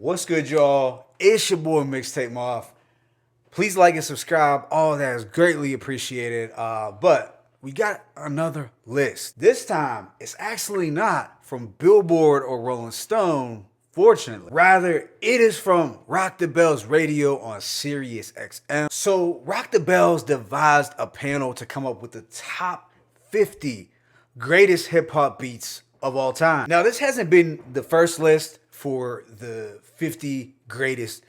What's good, y'all? It's your boy Mixtape Mobb. Please like and subscribe. All that is greatly appreciated. But we got another list. This time, it's actually not from Billboard or Rolling Stone, fortunately. Rather, it is from Rock the Bells Radio on Sirius XM. So, Rock the Bells devised a panel to come up with the top 50 greatest hip hop beats of all time. Now, this hasn't been the first list for the 50 greatest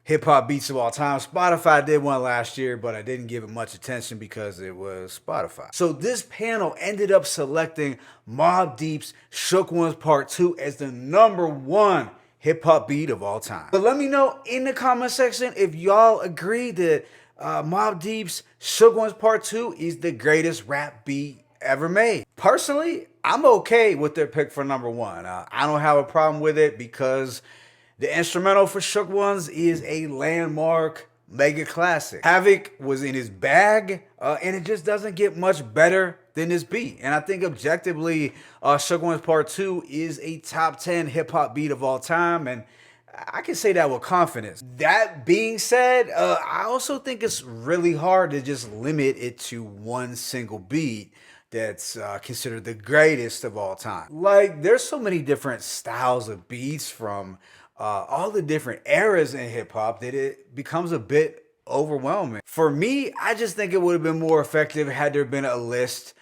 hip hop beats of all time. Spotify did one last year, but I didn't give it much attention because it was Spotify. So this panel ended up selecting Mobb Deep's Shook Ones Part 2 as the #1 hip hop beat of all time. But let me know in the comment section if y'all agree that Mobb Deep's Shook Ones Part 2 is the greatest rap beat ever made. Personally, I'm okay with their pick for #1. I don't have a problem with it because the instrumental for Shook Ones is a landmark mega classic. Havoc was in his bag, and it just doesn't get much better than this beat. And I think objectively, Shook Ones Part 2 is a top 10 hip hop beat of all time, and I can say that with confidence. That being said, I also think it's really hard to just limit it to one single beat that's considered the greatest of all time. Like, there's so many different styles of beats from all the different eras in hip hop that it becomes a bit overwhelming. For me, I just think it would have been more effective had there been a list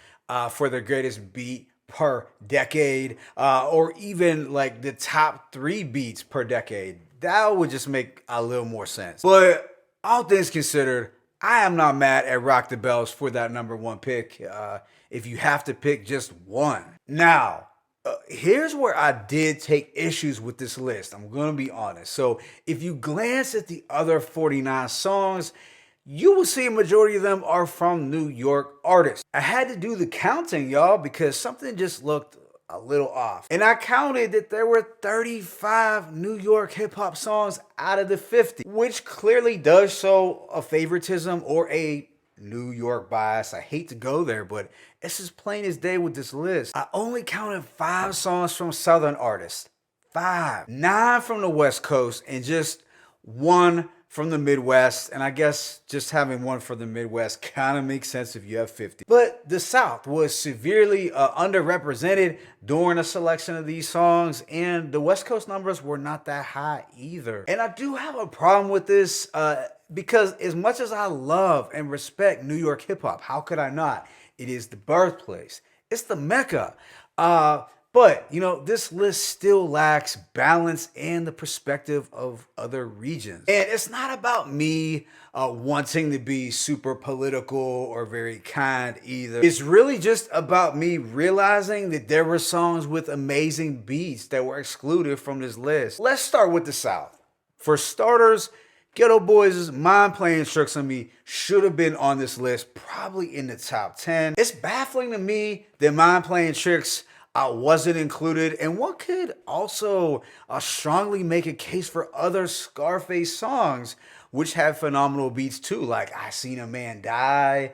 for the greatest beat per decade, or even like the top 3 beats per decade. That would just make a little more sense. But all things considered, I am not mad at Rock the Bells for that #1 pick. If you have to pick just one. Now, here's where I did take issues with this list. I'm going to be honest. So if you glance at the other 49 songs, you will see a majority of them are from New York artists. I had to do the counting, y'all, because something just looked a little off. And I counted that there were 35 New York hip hop songs out of the 50, which clearly does show a favoritism or a New York bias. I hate to go there, but it's as plain as day with this list. I only counted 5 songs from Southern artists. 5. 9 from the West Coast and just 1 from the Midwest. And I guess just having 1 for the Midwest kind of makes sense if you have 50. But the South was severely underrepresented during a selection of these songs, and the West Coast numbers were not that high either. And I do have a problem with this because as much as I love and respect New York hip hop, how could I not? It is the birthplace. It's the Mecca. But, you know, this list still lacks balance and the perspective of other regions. And it's not about me wanting to be super political or very kind either. It's really just about me realizing that there were songs with amazing beats that were excluded from this list. Let's start with the South. For starters, Ghetto Boys' Mind Playing Tricks on Me should have been on this list, probably in the top 10. It's baffling to me that Mind Playing Tricks wasn't included, and one could also strongly make a case for other Scarface songs, which have phenomenal beats too, like I Seen a Man Die,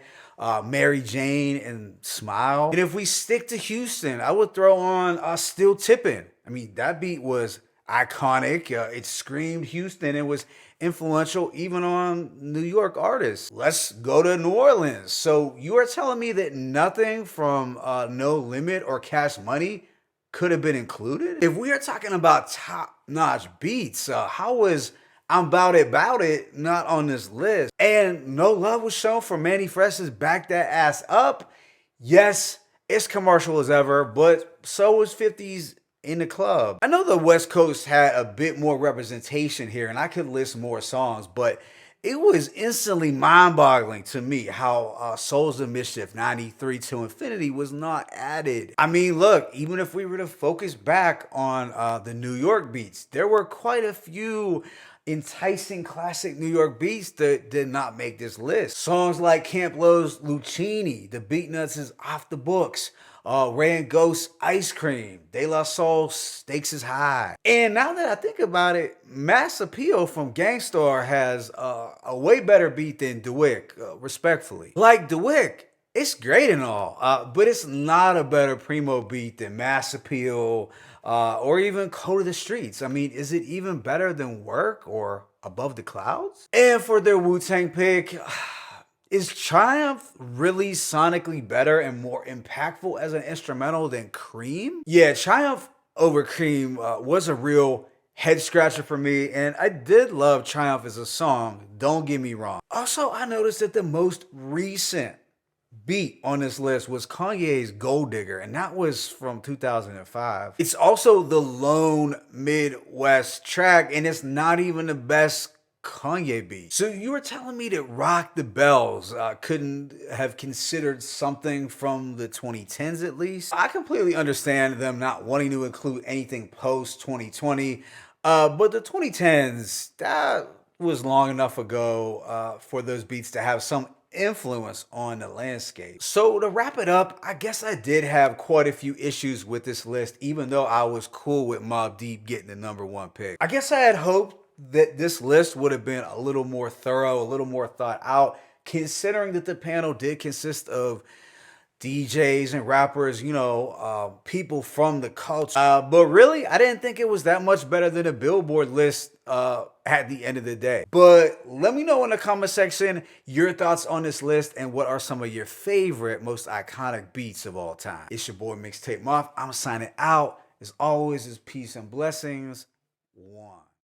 Mary Jane, and Smile. And if we stick to Houston, I would throw on Still Tippin'. I mean, that beat was iconic. It screamed Houston. It was influential even on New York artists. Let's go to New Orleans. So you are telling me that nothing from No Limit or Cash Money could have been included? If we are talking about top-notch beats, how was I'm Bout It not on this list? And no love was shown for Manny Fresh's Back That Ass Up. Yes, it's commercial as ever, but so was 50's In the Club. I know the West Coast had a bit more representation here, and I could list more songs, but it was instantly mind-boggling to me how Souls of Mischief 93 to Infinity was not added. I mean, look, even if we were to focus back on the New York beats, there were quite a few enticing classic New York beats that did not make this list. Songs like Camp Lo's Lucchini, The Beatnuts' Off the Books, Ray and Ghost Ice Cream, De La Soul Stakes is High. And now that I think about it, Mass Appeal from Gangstar has a way better beat than DeWick, respectfully. Like DeWick, it's great and all, but it's not a better primo beat than Mass Appeal, or even Code of the Streets. I mean, is it even better than Work or Above the Clouds? And for their Wu-Tang pick, is Triumph really sonically better and more impactful as an instrumental than Cream? Yeah, Triumph over Cream was a real head scratcher for me, and I did love Triumph as a song, don't get me wrong. Also, I noticed that the most recent beat on this list was Kanye's Gold Digger, and that was from 2005. It's also the lone Midwest track, and it's not even the best Kanye beat. So you were telling me that Rock the Bells couldn't have considered something from the 2010s at least? I completely understand them not wanting to include anything post 2020, but the 2010s, that was long enough ago for those beats to have some influence on the landscape. So to wrap it up, I guess I did have quite a few issues with this list, even though I was cool with Mobb Deep getting the #1 pick. I guess I had hoped that this list would have been a little more thorough, a little more thought out, considering that the panel did consist of DJs and rappers, people from the culture. But really, I didn't think it was that much better than a Billboard list at the end of the day. But let me know in the comment section your thoughts on this list and what are some of your favorite, most iconic beats of all time. It's your boy Mixtape Mobb. I'm signing out. As always, is peace and blessings. One.